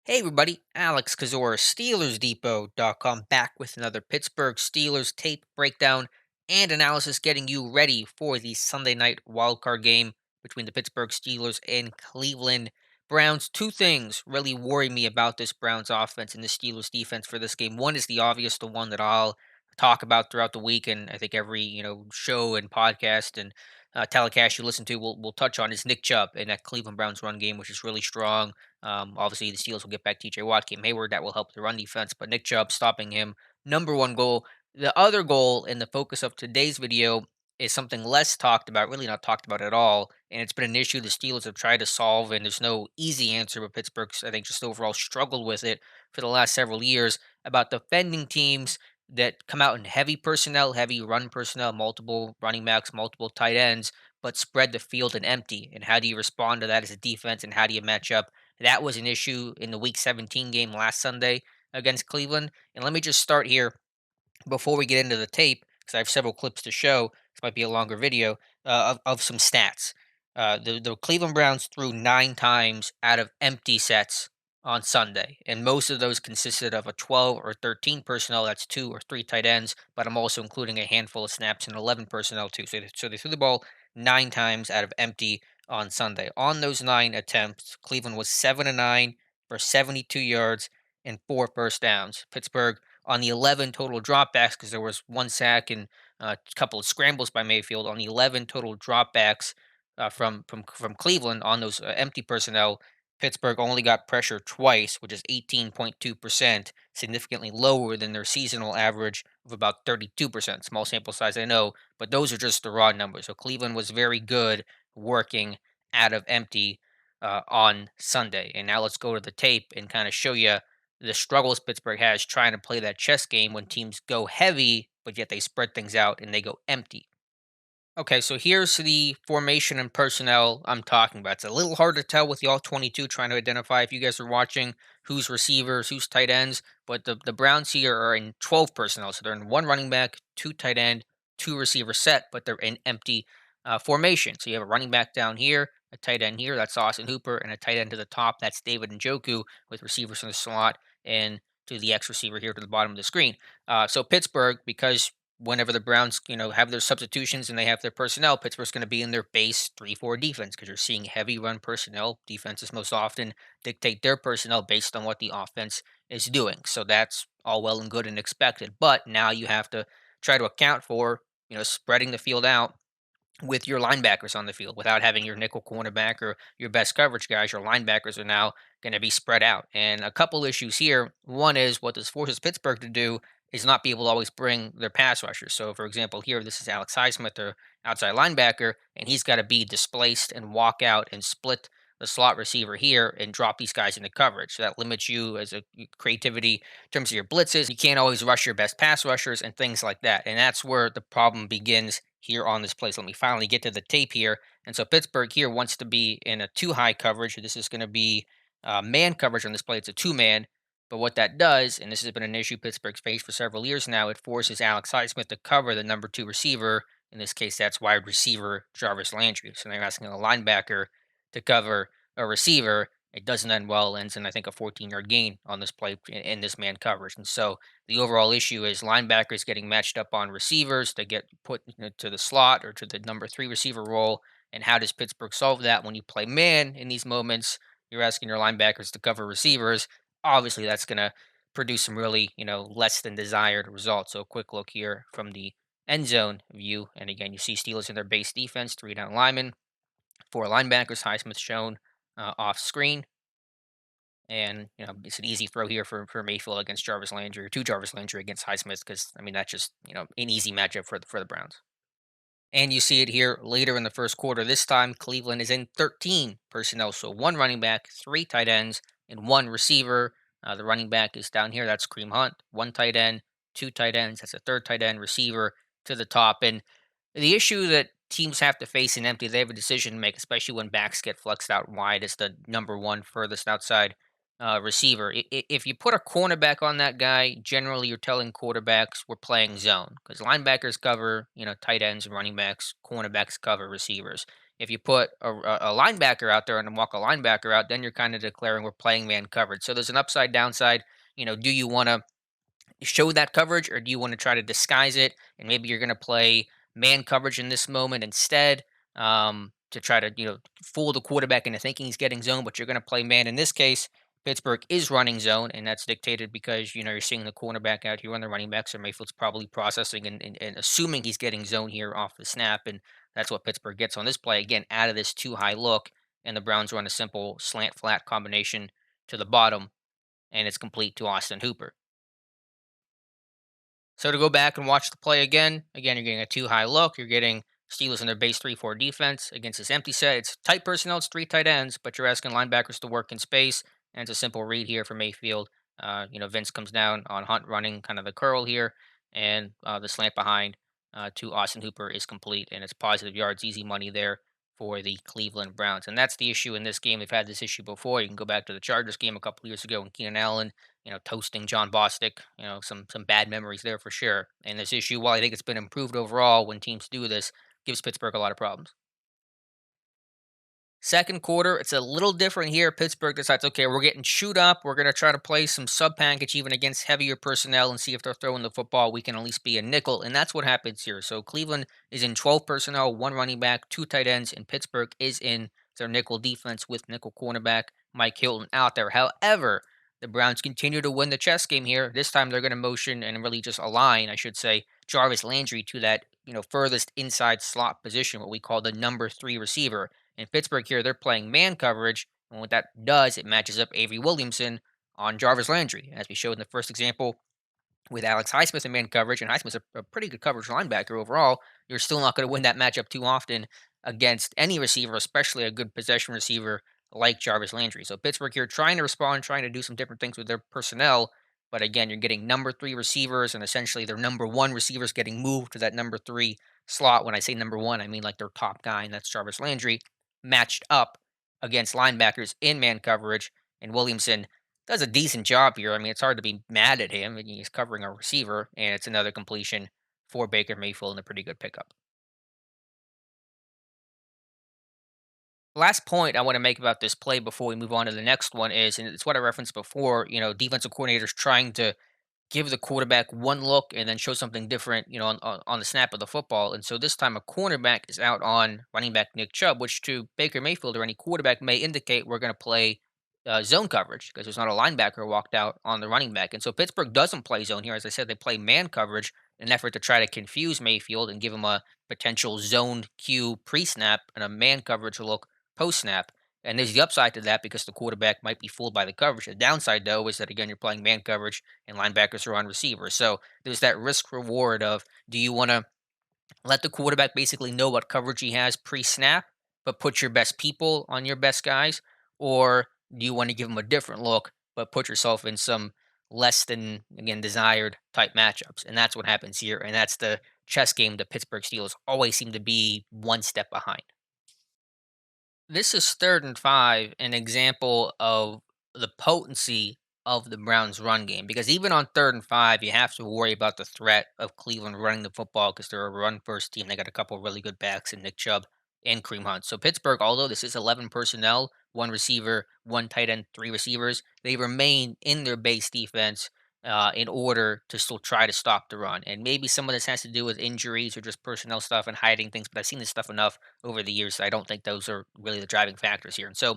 Hey everybody, Alex Kazor, SteelersDepot.com, back with another Pittsburgh Steelers tape breakdown and analysis, getting you ready for the Sunday night wildcard game between the Pittsburgh Steelers and Cleveland Browns. Two things really worry me about this Browns offense and the Steelers defense for this game. One is the obvious, the one that I'll talk about throughout the week, and I think every show and podcast and telecast you listen to will touch on is Nick Chubb and that Cleveland Browns run game, which is really strong. Obviously, the Steelers will get back T.J. Watt, Cam Hayward. That will help the run defense. But Nick Chubb stopping him, number one goal. The other goal and the focus of today's video is something less talked about, really not talked about at all. And it's been an issue the Steelers have tried to solve, and there's no easy answer. But Pittsburgh's, I think, just overall struggled with it for the last several years about defending teams that come out in heavy personnel, heavy run personnel, multiple running backs, multiple tight ends, but spread the field and empty. And how do you respond to that as a defense, and how do you match up? That was an issue in the Week 17 game last Sunday against Cleveland. And let me just start here before we get into the tape, because I have several clips to show. This might be a longer video of some stats. The Cleveland Browns threw 9 times out of empty sets on Sunday, and most of those consisted of a 12 or 13 personnel. That's two or three tight ends, but I'm also including a handful of snaps and 11 personnel too. So they threw the ball 9 times out of empty on Sunday. On those 9 attempts, Cleveland was 7-9 for 72 yards and 4 first downs. Pittsburgh on the 11 total dropbacks, because there was one sack and a couple of scrambles by Mayfield. On the 11 total dropbacks from Cleveland on those empty personnel, Pittsburgh only got pressure twice, which is 18.2%, significantly lower than their seasonal average of about 32%. Small sample size, I know, but those are just the raw numbers. So Cleveland was very good working out of empty on Sunday. And now let's go to the tape and kind of show you the struggles Pittsburgh has trying to play that chess game when teams go heavy, but yet they spread things out and they go empty. Okay, so here's the formation and personnel I'm talking about. It's a little hard to tell with the all 22 trying to identify if you guys are watching who's receivers, who's tight ends, but the Browns here are in 12 personnel. So they're in one running back, two tight end, two receiver set, but they're in empty formation. So you have a running back down here, a tight end here, that's Austin Hooper, and a tight end to the top, that's David Njoku, with receivers in the slot and to the X receiver here to the bottom of the screen. So Pittsburgh, because whenever the Browns, have their substitutions and they have their personnel, Pittsburgh's going to be in their base 3-4 defense, because you're seeing heavy run personnel. Defenses most often dictate their personnel based on what the offense is doing. So that's all well and good and expected. But now you have to try to account for, spreading the field out with your linebackers on the field without having your nickel cornerback or your best coverage guys. Your linebackers are now going to be spread out. And a couple issues here. One is what this forces Pittsburgh to do is not be able to always bring their pass rushers. So, for example, here, this is Alex Highsmith, their outside linebacker, and he's got to be displaced and walk out and split the slot receiver here and drop these guys into coverage. So that limits you as a creativity in terms of your blitzes. You can't always rush your best pass rushers and things like that. And that's where the problem begins here on this place. Let me finally get to the tape here. And so Pittsburgh here wants to be in a two high coverage. This is going to be man coverage on this play. It's a two man. But what that does, and this has been an issue Pittsburgh's faced for several years now, it forces Alex Highsmith to cover the number two receiver. In this case, that's wide receiver Jarvis Landry. So they're asking a linebacker to cover a receiver. It doesn't end well. It ends in, I think, a 14-yard gain on this play in this man coverage. And so the overall issue is linebackers getting matched up on receivers to get put to the slot or to the number three receiver role. And how does Pittsburgh solve that when you play man in these moments? You're asking your linebackers to cover receivers. Obviously, that's going to produce some really, less than desired results. So, a quick look here from the end zone view. And again, you see Steelers in their base defense, three down linemen, four linebackers, Highsmith shown off screen. And, it's an easy throw here for Mayfield against Jarvis Landry, or to Jarvis Landry against Highsmith, because, I mean, that's just, an easy matchup for the Browns. And you see it here later in the first quarter. This time, Cleveland is in 13 personnel. So one running back, three tight ends, and one receiver. The running back is down here. That's Kareem Hunt. One tight end, two tight ends. That's a third tight end, receiver to the top. And the issue that teams have to face in empty, they have a decision to make, especially when backs get flexed out wide as the number one furthest outside receiver. If you put a cornerback on that guy, generally you're telling quarterbacks we're playing zone, because linebackers cover, tight ends and running backs, cornerbacks cover receivers. If you put a linebacker out there and then walk a linebacker out, then you're kind of declaring we're playing man coverage. So there's an upside downside. Do you want to show that coverage, or do you want to try to disguise it? And maybe you're going to play man coverage in this moment instead, to try to fool the quarterback into thinking he's getting zone, but you're going to play man. In this case, Pittsburgh is running zone, and that's dictated because you're seeing the cornerback out here on the running back, so Mayfield's probably processing and assuming he's getting zone here off the snap, and that's what Pittsburgh gets on this play again out of this too high look, and the Browns run a simple slant flat combination to the bottom, and it's complete to Austin Hooper. So to go back and watch the play again, you're getting a too high look. You're getting Steelers in their base 3-4 defense against this empty set. It's tight personnel, it's three tight ends, but you're asking linebackers to work in space. And it's a simple read here for Mayfield. Vince comes down on Hunt running kind of the curl here, and the slant behind to Austin Hooper is complete, and it's positive yards, easy money there for the Cleveland Browns. And that's the issue in this game. They've had this issue before. You can go back to the Chargers game a couple years ago when Keenan Allen toasting John Bostic. Some bad memories there for sure. And this issue, while I think it's been improved overall when teams do this, gives Pittsburgh a lot of problems. Second quarter, it's a little different here. Pittsburgh decides, okay, we're getting chewed up. We're going to try to play some sub package even against heavier personnel and see if they're throwing the football. We can at least be a nickel. And that's what happens here. So Cleveland is in 12 personnel, one running back, two tight ends, and Pittsburgh is in their nickel defense with nickel cornerback Mike Hilton out there. However, the Browns continue to win the chess game here. This time they're going to motion and really just align, I should say, Jarvis Landry to that, furthest inside slot position, what we call the number three receiver. In Pittsburgh here, they're playing man coverage, and what that does, it matches up Avery Williamson on Jarvis Landry. As we showed in the first example, with Alex Highsmith in man coverage, and Highsmith's a pretty good coverage linebacker overall, you're still not going to win that matchup too often against any receiver, especially a good possession receiver like Jarvis Landry. So Pittsburgh here trying to respond, trying to do some different things with their personnel. But again, you're getting number three receivers, and essentially their number one receivers getting moved to that number three slot. When I say number one, I mean like their top guy, and that's Jarvis Landry, matched up against linebackers in man coverage. And Williamson does a decent job here. I mean, it's hard to be mad at him. He's covering a receiver, and it's another completion for Baker Mayfield and a pretty good pickup. Last point I want to make about this play before we move on to the next one is, and it's what I referenced before, defensive coordinators trying to give the quarterback one look and then show something different, on the snap of the football. And so this time a cornerback is out on running back Nick Chubb, which to Baker Mayfield or any quarterback may indicate we're going to play zone coverage because there's not a linebacker walked out on the running back. And so Pittsburgh doesn't play zone here. As I said, they play man coverage in an effort to try to confuse Mayfield and give him a potential zone cue pre-snap and a man coverage look post-snap. And there's the upside to that because the quarterback might be fooled by the coverage. The downside, though, is that again you're playing man coverage and linebackers are on receivers. So there's that risk reward of, do you want to let the quarterback basically know what coverage he has pre-snap, but put your best people on your best guys, or do you want to give him a different look, but put yourself in some less than again desired type matchups? And that's what happens here, and that's the chess game the Pittsburgh Steelers always seem to be one step behind. This is 3rd and 5, an example of the potency of the Browns' run game. Because even on 3rd and 5, you have to worry about the threat of Cleveland running the football because they're a run-first team. They got a couple really good backs in Nick Chubb and Kareem Hunt. So Pittsburgh, although this is 11 personnel, one receiver, one tight end, three receivers, they remain in their base defense in order to still try to stop the run. And maybe some of this has to do with injuries or just personnel stuff and hiding things, but I've seen this stuff enough over the years. I don't think those are really the driving factors here. And so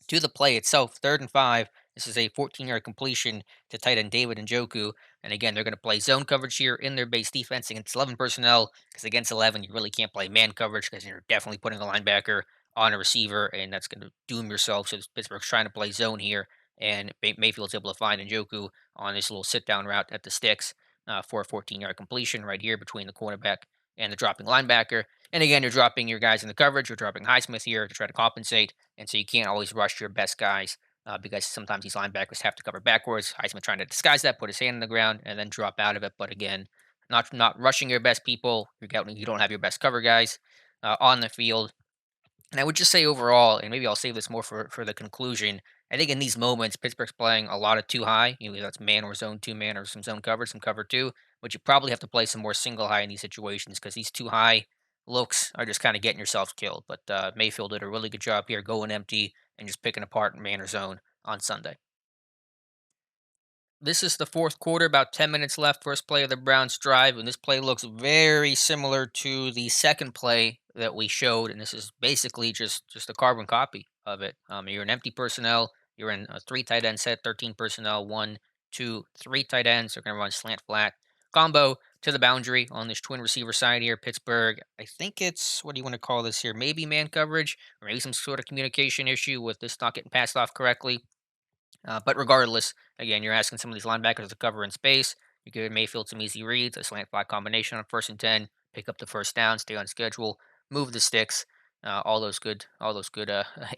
to the play itself, 3rd and 5. This is a 14-yard completion to tight end David Njoku. And again, they're going to play zone coverage here in their base defense against 11 personnel. Because against 11, you really can't play man coverage because you're definitely putting a linebacker on a receiver, and that's going to doom yourself. So Pittsburgh's trying to play zone here, and Mayfield's able to find Njoku on this little sit-down route at the sticks for a 14-yard completion right here between the cornerback and the dropping linebacker. And again, you're dropping your guys in the coverage. You're dropping Highsmith here to try to compensate. And so you can't always rush your best guys because sometimes these linebackers have to cover backwards. Highsmith trying to disguise that, put his hand in the ground, and then drop out of it. But again, not rushing your best people. You don't have your best cover guys on the field. And I would just say overall, and maybe I'll save this more for the conclusion. I think in these moments, Pittsburgh's playing a lot of too high. That's man or zone two man or some zone coverage, some cover two. But you probably have to play some more single high in these situations because these too high looks are just kind of getting yourself killed. But Mayfield did a really good job here going empty and just picking apart man or zone on Sunday. This is the fourth quarter, about 10 minutes left. First play of the Browns drive, and this play looks very similar to the second play that we showed. And this is basically just a carbon copy of it. You're in empty personnel. You're in a three tight end set, 13 personnel, one, two, three tight ends. They're going to run slant flat combo to the boundary on this twin receiver side here. Pittsburgh, I think it's, what do you want to call this here? Maybe man coverage, or maybe some sort of communication issue with this not getting passed off correctly. But regardless, again, you're asking some of these linebackers to cover in space. You give Mayfield some easy reads, a slant flat combination on 1st and 10, pick up the first down, stay on schedule, move the sticks, all those good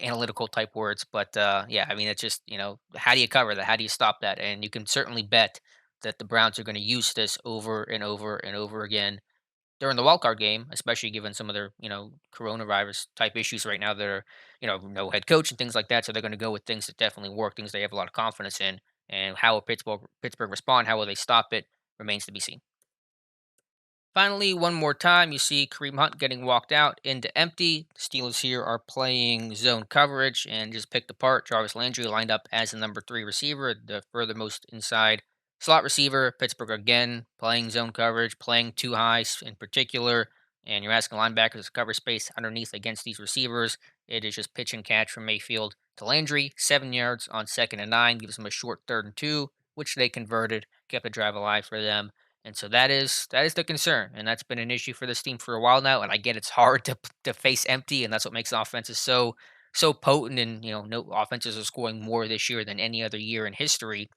analytical type words. But yeah, I mean, it's just how do you cover that? How do you stop that? And you can certainly bet that the Browns are going to use this over and over and over again during the wild card game, especially given some of their, coronavirus type issues right now that are, no head coach and things like that. So they're going to go with things that definitely work, things they have a lot of confidence in. And how will Pittsburgh respond? How will they stop it? Remains to be seen. Finally, one more time, you see Kareem Hunt getting walked out into empty. The Steelers here are playing zone coverage and just picked apart. Jarvis Landry lined up as the number three receiver, the furthermost inside slot receiver. Pittsburgh again playing zone coverage, playing two highs in particular. And you're asking linebackers to cover space underneath against these receivers. It is just pitch and catch from Mayfield to Landry. 7 yards on 2nd and 9 gives them a short 3rd and 2, which they converted, kept the drive alive for them. And so that is the concern, and that's been an issue for this team for a while now. And I get it's hard to face empty, and that's what makes offenses so potent. And no offenses are scoring more this year than any other year in history.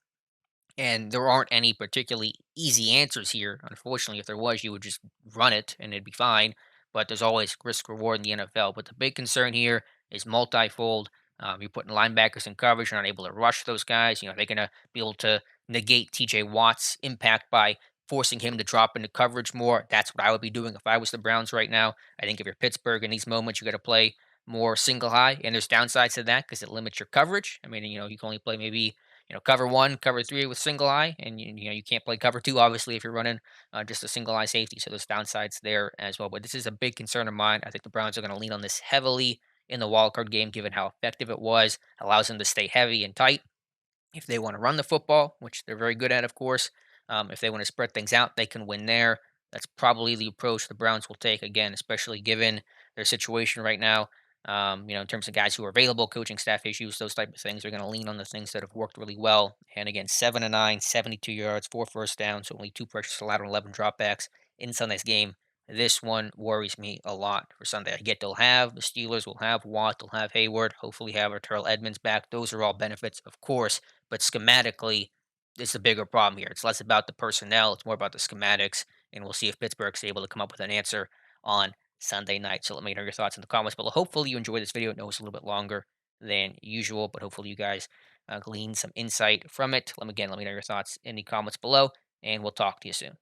And there aren't any particularly easy answers here. Unfortunately, if there was, you would just run it and it'd be fine. But there's always risk reward in the NFL. But the big concern here is multifold. You're putting linebackers in coverage. You're not able to rush those guys. They're going to be able to negate TJ Watt's impact by forcing him to drop into coverage more. That's what I would be doing if I was the Browns right now. I think if you're Pittsburgh in these moments, you got to play more single high. And there's downsides to that because it limits your coverage. I mean, you can only play maybe cover one, cover three with single eye, and you can't play cover two obviously if you're running just a single eye safety. So there's downsides there as well. But this is a big concern of mine. I think the Browns are going to lean on this heavily in the wild card game, given how effective it was. Allows them to stay heavy and tight if they want to run the football, which they're very good at, of course. If they want to spread things out, they can win there. That's probably the approach the Browns will take again, especially given their situation right now. In terms of guys who are available, coaching staff issues, those type of things, they're going to lean on the things that have worked really well. And again, 7-9, 72 yards, 4 first downs, so only two pressures allowed, and 11 dropbacks in Sunday's game. This one worries me a lot for Sunday. I get the Steelers will have Watt, they'll have Hayward, hopefully have Terrell Edmonds back. Those are all benefits, of course, but schematically, it's the bigger problem here. It's less about the personnel, it's more about the schematics, and we'll see if Pittsburgh's able to come up with an answer on Sunday night. So let me know your thoughts in the comments below. Hopefully you enjoyed this video. I know it's a little bit longer than usual, but hopefully you guys glean some insight from it. Let me know your thoughts in the comments below, and we'll talk to you soon.